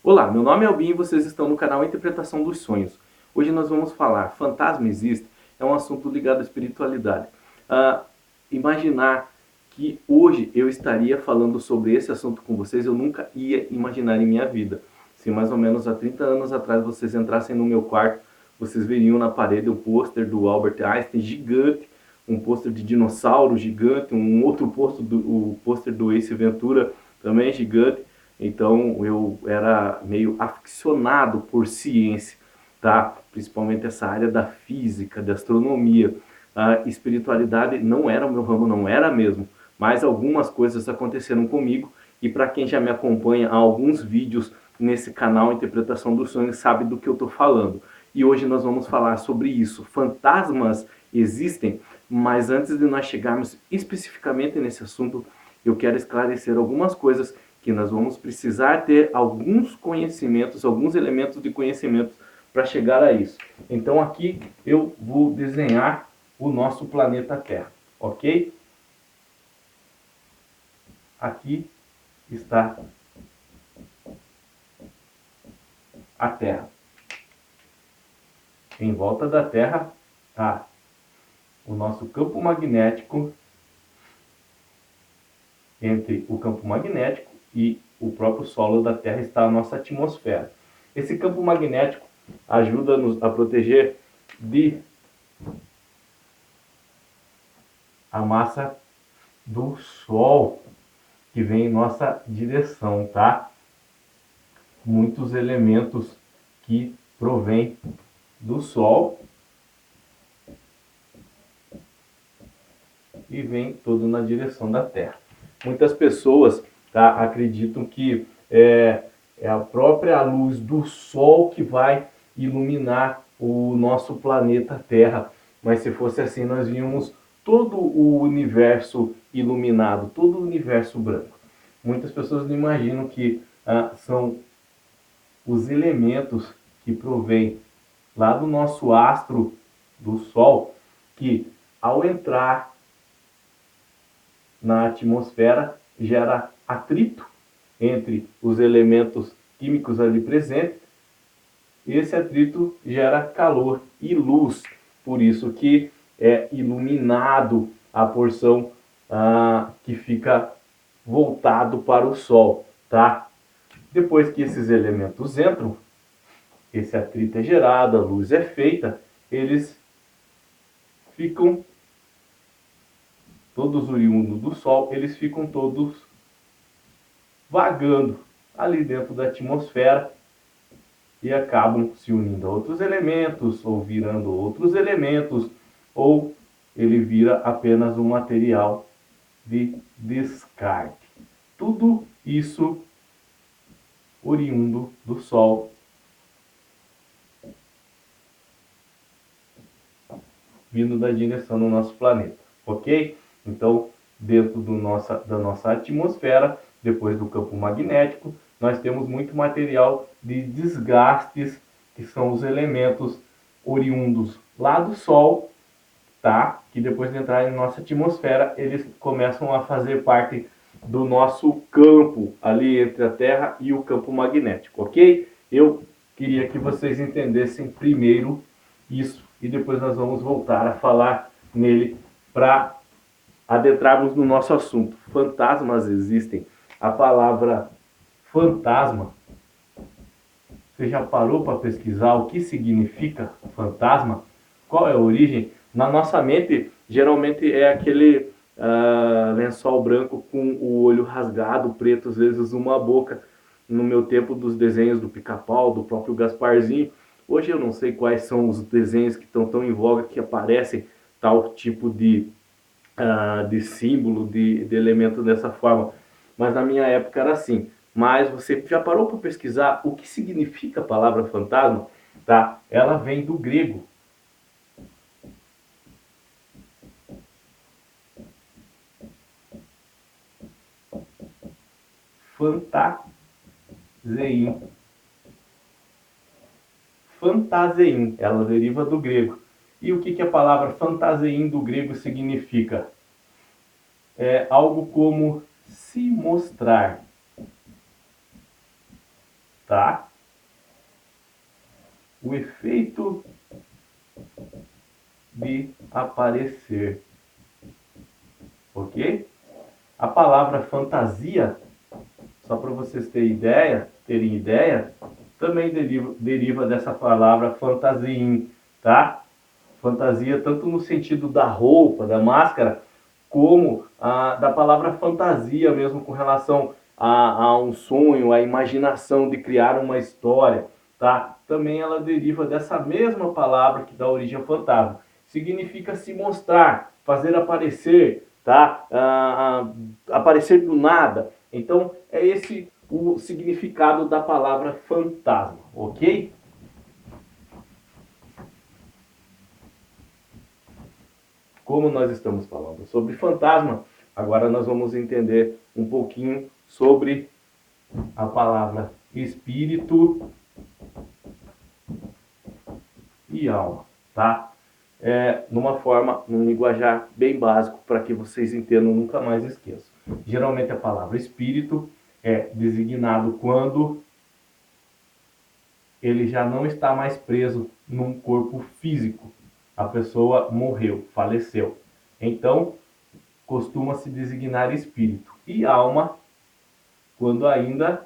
Olá, meu nome é Albin e vocês estão no canal Interpretação dos Sonhos. Hoje nós vamos falar Fantasma Existe? É um assunto ligado à espiritualidade. Imaginar que hoje eu estaria falando sobre esse assunto com vocês, eu nunca ia imaginar em minha vida. Se mais ou menos há 30 anos atrás vocês entrassem no meu quarto, vocês veriam na parede o pôster do Albert Einstein gigante, um pôster de dinossauro gigante, um outro pôster do Ace Ventura também gigante. Então eu era meio aficionado por ciência, tá? Principalmente essa área da física, da astronomia. A espiritualidade não era o meu ramo, não era mesmo, mas algumas coisas aconteceram comigo e para quem já me acompanha há alguns vídeos nesse canal Interpretação dos Sonhos sabe do que eu estou falando. E hoje nós vamos falar sobre isso. Fantasmas existem, mas antes de nós chegarmos especificamente nesse assunto, eu quero esclarecer algumas coisas que nós vamos precisar ter alguns conhecimentos, alguns elementos de conhecimento para chegar a isso. Então aqui eu vou desenhar o nosso planeta Terra, ok? Aqui está a Terra. Em volta da Terra está o nosso campo magnético, entre o campo magnético e o próprio solo da Terra está a nossa atmosfera. Esse campo magnético ajuda-nos a proteger de a massa do Sol que vem em nossa direção, tá? Muitos elementos que provêm do Sol e vem todo na direção da Terra. Muitas pessoas, tá, acreditam que é a própria luz do Sol que vai iluminar o nosso planeta Terra. Mas se fosse assim, nós víamos todo o universo iluminado, todo o universo branco. Muitas pessoas não imaginam que são os elementos que provêm lá do nosso astro, do Sol, que ao entrar na atmosfera gera atrito entre os elementos químicos ali presentes. Esse atrito gera calor e luz, por isso que é iluminado a porção que fica voltado para o Sol, tá? Depois que esses elementos entram, esse atrito é gerado, a luz é feita, eles ficam todos oriundos do Sol, eles ficam todos vagando ali dentro da atmosfera e acabam se unindo a outros elementos, ou virando outros elementos, ou ele vira apenas um material de descarte. Tudo isso oriundo do Sol, vindo da direção do nosso planeta, ok? Então, dentro da nossa atmosfera, depois do campo magnético, nós temos muito material de desgastes, que são os elementos oriundos lá do Sol, tá? Que depois de entrar em nossa atmosfera, eles começam a fazer parte do nosso campo, ali entre a Terra e o campo magnético, ok? Eu queria que vocês entendessem primeiro isso e depois nós vamos voltar a falar nele para adentrarmos no nosso assunto. Fantasmas existem. A palavra fantasma, você já parou para pesquisar o que significa fantasma? Qual é a origem? Na nossa mente, geralmente é aquele lençol branco com o olho rasgado, preto, às vezes uma boca. No meu tempo dos desenhos do Pica-Pau, do próprio Gasparzinho. Hoje eu não sei quais são os desenhos que estão tão em voga que aparecem tal tipo de símbolo, de elemento dessa forma. Mas na minha época era assim. Mas você já parou para pesquisar o que significa a palavra fantasma? Tá? Ela vem do grego. Fantasein. Fantasein, ela deriva do grego. E o que a palavra fantasein do grego significa? É algo como se mostrar. tá? O efeito de aparecer, ok? A palavra fantasia, só para vocês terem ideia, também deriva dessa palavra fantasiem, tá? Fantasia tanto no sentido da roupa, da máscara, como da palavra fantasia mesmo com relação a um sonho, a imaginação de criar uma história, tá? Também ela deriva dessa mesma palavra que dá origem ao fantasma. Significa se mostrar, fazer aparecer, tá? Aparecer do nada. Então é esse o significado da palavra fantasma, ok? Como nós estamos falando sobre fantasma, agora nós vamos entender um pouquinho sobre a palavra espírito e alma, tá? Num linguajar bem básico, para que vocês entendam, nunca mais esqueçam. Geralmente a palavra espírito é designado quando ele já não está mais preso num corpo físico. A pessoa morreu, faleceu. Então, costuma-se designar espírito. E alma, quando ainda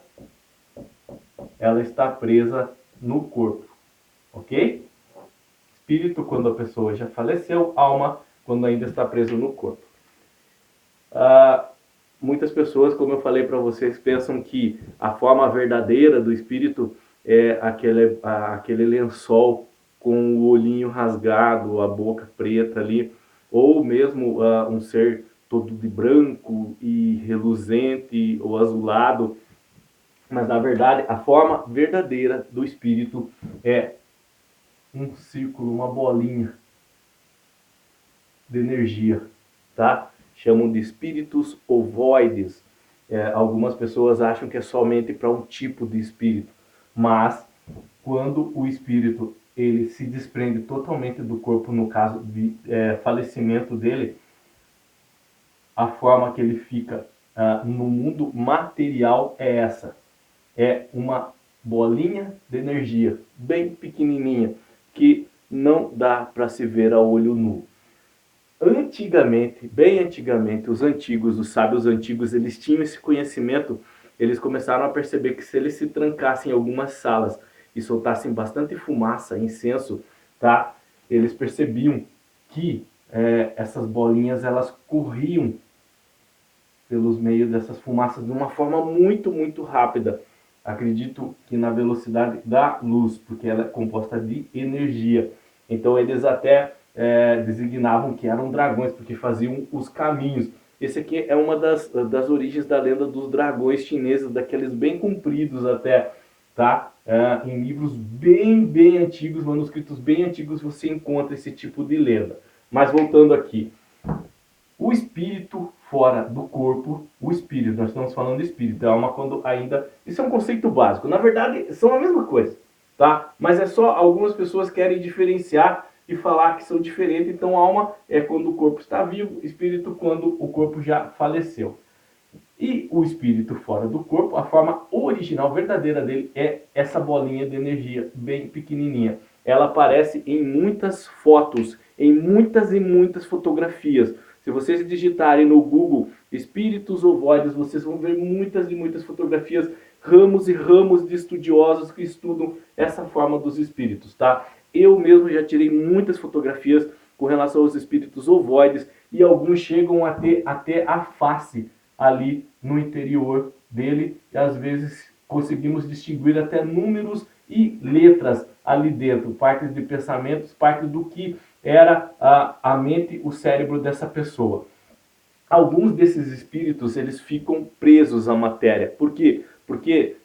ela está presa no corpo, ok? Espírito, quando a pessoa já faleceu. Alma, quando ainda está presa no corpo. Muitas pessoas, como eu falei para vocês, pensam que a forma verdadeira do espírito é aquele lençol com o olhinho rasgado, a boca preta ali, ou mesmo um ser todo de branco e reluzente ou azulado. Mas na verdade, a forma verdadeira do espírito é um círculo, uma bolinha de energia, tá? Chamam de espíritos ovoides. Algumas pessoas acham que é somente para um tipo de espírito, mas quando o espírito ele se desprende totalmente do corpo, no caso de falecimento dele, a forma que ele fica no mundo material é essa. É uma bolinha de energia, bem pequenininha, que não dá para se ver a olho nu. Antigamente, bem antigamente, os sábios antigos, eles tinham esse conhecimento, eles começaram a perceber que se eles se trancassem em algumas salas e soltassem bastante fumaça, incenso, tá? Eles percebiam que essas bolinhas, elas corriam pelos meios dessas fumaças de uma forma muito, muito rápida. Acredito que na velocidade da luz, porque ela é composta de energia. Então eles até designavam que eram dragões, porque faziam os caminhos. Esse aqui é uma das origens da lenda dos dragões chineses, daqueles bem compridos até, tá? Em livros bem, bem antigos, manuscritos bem antigos, você encontra esse tipo de lenda. Mas voltando aqui, o espírito fora do corpo, o espírito, nós estamos falando de espírito, a alma quando ainda... Isso é um conceito básico, na verdade são a mesma coisa, tá? Mas é só algumas pessoas querem diferenciar e falar que são diferentes, então alma é quando o corpo está vivo, espírito quando o corpo já faleceu. E o espírito fora do corpo, a forma original, verdadeira dele é essa bolinha de energia, bem pequenininha. Ela aparece em muitas fotos, em muitas e muitas fotografias. Se vocês digitarem no Google espíritos ovoides, vocês vão ver muitas e muitas fotografias, ramos e ramos de estudiosos que estudam essa forma dos espíritos, tá? Eu mesmo já tirei muitas fotografias com relação aos espíritos ovoides e alguns chegam a ter até a face ali no interior dele, e às vezes conseguimos distinguir até números e letras ali dentro, parte de pensamentos, parte do que era a mente, o cérebro dessa pessoa. Alguns desses espíritos, eles ficam presos à matéria. Por quê? Porque,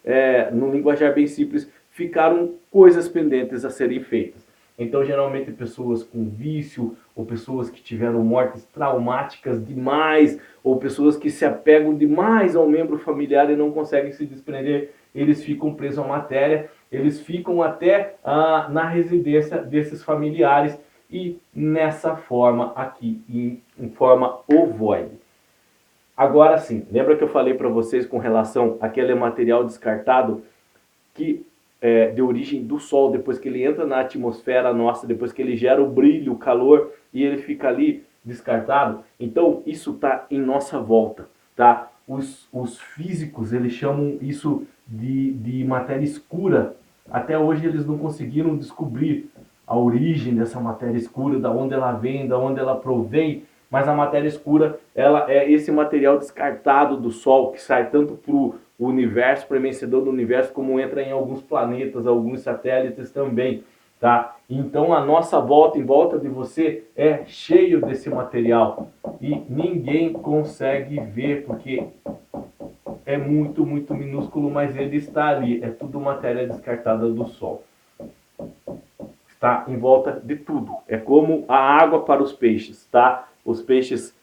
no linguajar bem simples, ficaram coisas pendentes a serem feitas. Então, geralmente, pessoas com vício, ou pessoas que tiveram mortes traumáticas demais, ou pessoas que se apegam demais ao membro familiar e não conseguem se desprender, eles ficam presos à matéria, eles ficam até na residência desses familiares, e nessa forma aqui, em forma ovoide. Agora sim, lembra que eu falei para vocês com relação àquele material descartado? que de origem do Sol, depois que ele entra na atmosfera nossa, depois que ele gera o brilho, o calor, e ele fica ali descartado. Então, isso está em nossa volta, tá? Os físicos, eles chamam isso de matéria escura. Até hoje eles não conseguiram descobrir a origem dessa matéria escura, da onde ela vem, da onde ela provém, mas a matéria escura, ela é esse material descartado do Sol, que sai tanto para o universo, para o vencedor do universo, como entra em alguns planetas, alguns satélites também, tá? Então a nossa volta, em volta de você, é cheio desse material e ninguém consegue ver, porque é muito, muito minúsculo, mas ele está ali, é tudo matéria descartada do Sol. Está em volta de tudo. É como a água para os peixes, tá? Os peixes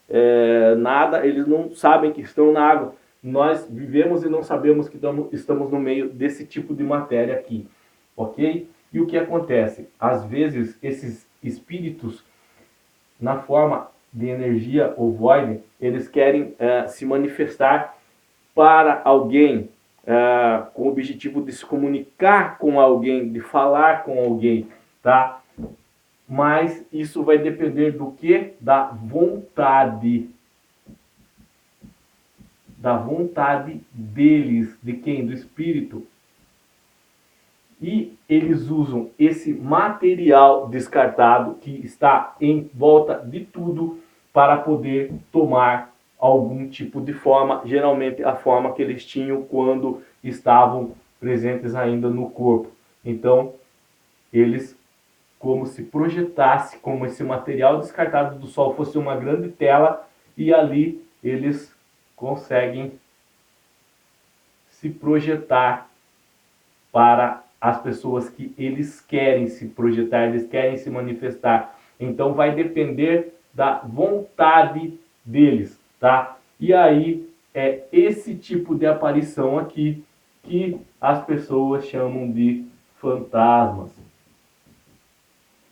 nada, eles não sabem que estão na água. Nós vivemos e não sabemos que estamos no meio desse tipo de matéria aqui, ok? E o que acontece? Às vezes, esses espíritos, na forma de energia ovoide, eles querem se manifestar para alguém, com o objetivo de se comunicar com alguém, de falar com alguém, tá? Mas isso vai depender do que? Da vontade. Da vontade deles, de quem? Do espírito. E eles usam esse material descartado que está em volta de tudo para poder tomar algum tipo de forma, geralmente a forma que eles tinham quando estavam presentes ainda no corpo. Então, eles como se projetasse, como esse material descartado do Sol fosse uma grande tela, e ali eles conseguem se projetar para as pessoas que eles querem se projetar, eles querem se manifestar. Então vai depender da vontade deles, tá? E aí é esse tipo de aparição aqui que as pessoas chamam de fantasmas.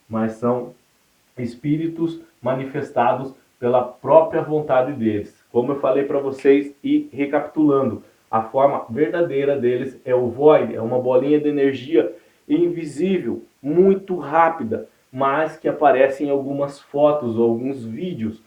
Mas são espíritos manifestados pela própria vontade deles. Como eu falei para vocês e recapitulando, a forma verdadeira deles é o void, é uma bolinha de energia invisível, muito rápida, mas que aparece em algumas fotos ou alguns vídeos.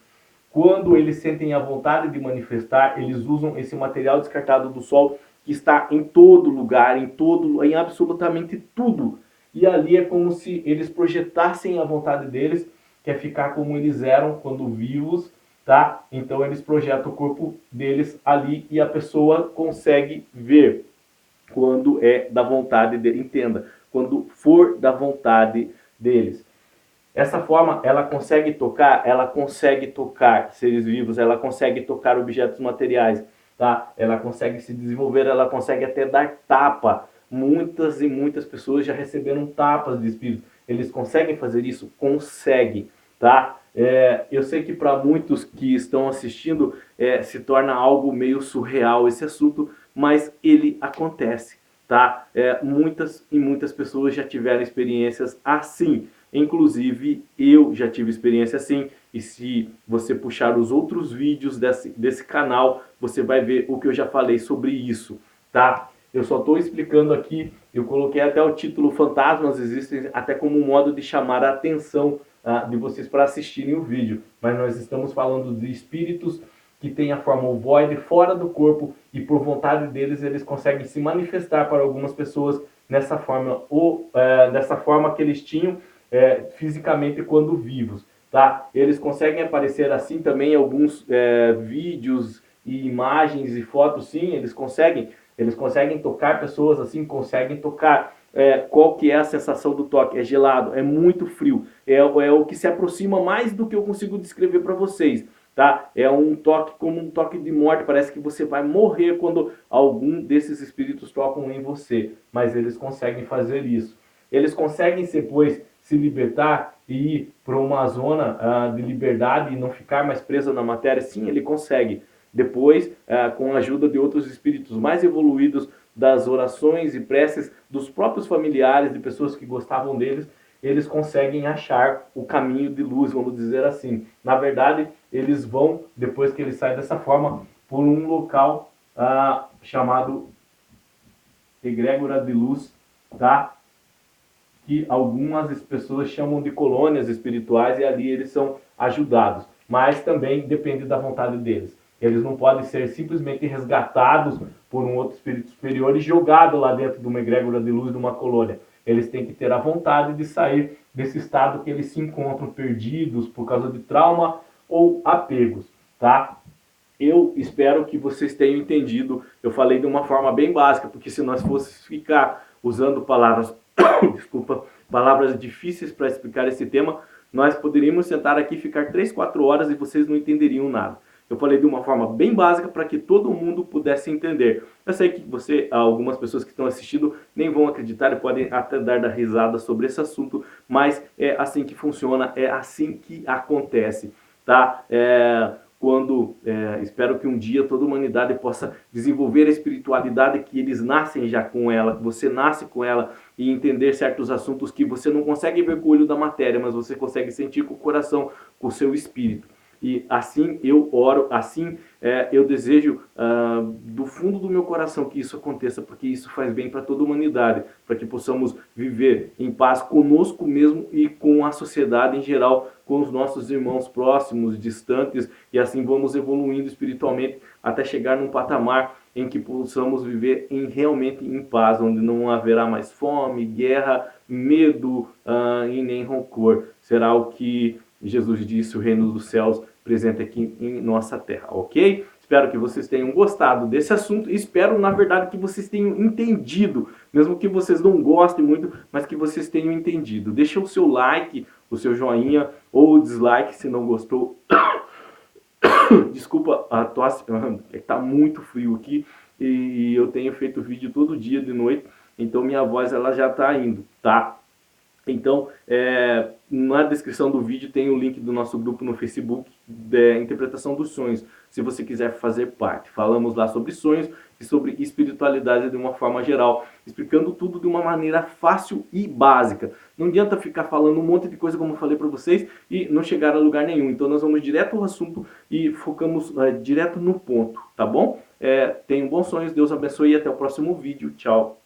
Quando eles sentem a vontade de manifestar, eles usam esse material descartado do Sol que está em todo lugar, em absolutamente tudo. E ali é como se eles projetassem a vontade deles, que é ficar como eles eram quando vivos, tá? Então eles projetam o corpo deles ali e a pessoa consegue ver quando é da vontade dele, entenda, quando for da vontade deles. Essa forma, ela consegue tocar seres vivos, ela consegue tocar objetos materiais, tá? Ela consegue se desenvolver, ela consegue até dar tapa. Muitas e muitas pessoas já receberam tapas de espírito. Eles conseguem fazer isso? Conseguem, tá? Eu sei que para muitos que estão assistindo se torna algo meio surreal esse assunto, mas ele acontece, tá? Muitas e muitas pessoas já tiveram experiências assim. Inclusive, eu já tive experiência assim, e se você puxar os outros vídeos desse canal, você vai ver o que eu já falei sobre isso, tá? Eu só estou explicando aqui, eu coloquei até o título Fantasmas Existem, até como um modo de chamar a atenção de vocês para assistirem o vídeo. Mas nós estamos falando de espíritos que têm a forma ovoide fora do corpo, e por vontade deles, eles conseguem se manifestar para algumas pessoas nessa forma, dessa forma que eles tinham fisicamente quando vivos, tá? Eles conseguem aparecer assim também em alguns vídeos e imagens e fotos, sim, eles conseguem tocar pessoas assim, conseguem tocar. Qual que é a sensação do toque? É gelado, é muito frio, é o que se aproxima mais do que eu consigo descrever para vocês, tá? É um toque como um toque de morte, parece que você vai morrer quando algum desses espíritos tocam em você, mas eles conseguem fazer isso. Eles conseguem depois se libertar e ir para uma zona de liberdade e não ficar mais preso na matéria? Sim, ele consegue. Depois, com a ajuda de outros espíritos mais evoluídos, das orações e preces dos próprios familiares, de pessoas que gostavam deles, eles conseguem achar o caminho de luz, vamos dizer assim. Na verdade, eles vão, depois que eles saem dessa forma, por um local chamado egrégora de luz, tá? Que algumas pessoas chamam de colônias espirituais e ali eles são ajudados, mas também depende da vontade deles. Eles não podem ser simplesmente resgatados por um outro espírito superior e jogados lá dentro de uma egrégora de luz de uma colônia. Eles têm que ter a vontade de sair desse estado que eles se encontram perdidos por causa de trauma ou apegos, tá? Eu espero que vocês tenham entendido. Eu falei de uma forma bem básica, porque se nós fôssemos ficar usando palavras, desculpa, palavras difíceis para explicar esse tema, nós poderíamos sentar aqui e ficar 3, 4 horas e vocês não entenderiam nada. Eu falei de uma forma bem básica para que todo mundo pudesse entender. Eu sei que algumas pessoas que estão assistindo nem vão acreditar e podem até dar da risada sobre esse assunto, mas é assim que funciona, é assim que acontece, tá? Espero que um dia toda a humanidade possa desenvolver a espiritualidade que eles nascem já com ela, que você nasce com ela, e entender certos assuntos que você não consegue ver com o olho da matéria, mas você consegue sentir com o coração, com o seu espírito. E assim eu oro, assim eu desejo do fundo do meu coração que isso aconteça, porque isso faz bem para toda a humanidade, para que possamos viver em paz conosco mesmo e com a sociedade em geral, com os nossos irmãos próximos, distantes, e assim vamos evoluindo espiritualmente até chegar num patamar em que possamos viver realmente em paz, onde não haverá mais fome, guerra, medo e nem rancor. Será o que Jesus disse, o reino dos céus presente aqui em nossa terra, ok? Espero que vocês tenham gostado desse assunto e espero, na verdade, que vocês tenham entendido, mesmo que vocês não gostem muito, mas que vocês tenham entendido. Deixa o seu like, o seu joinha ou o dislike se não gostou. Desculpa a tosse, é que tá muito frio aqui e eu tenho feito vídeo todo dia de noite, então minha voz ela já tá indo, tá? Então, na descrição do vídeo tem o link do nosso grupo no Facebook de Interpretação dos Sonhos, se você quiser fazer parte. Falamos lá sobre sonhos e sobre espiritualidade de uma forma geral, explicando tudo de uma maneira fácil e básica. Não adianta ficar falando um monte de coisa, como eu falei para vocês, e não chegar a lugar nenhum. Então nós vamos direto ao assunto e focamos direto no ponto, tá bom? Tenham bons sonhos, Deus abençoe e até o próximo vídeo. Tchau!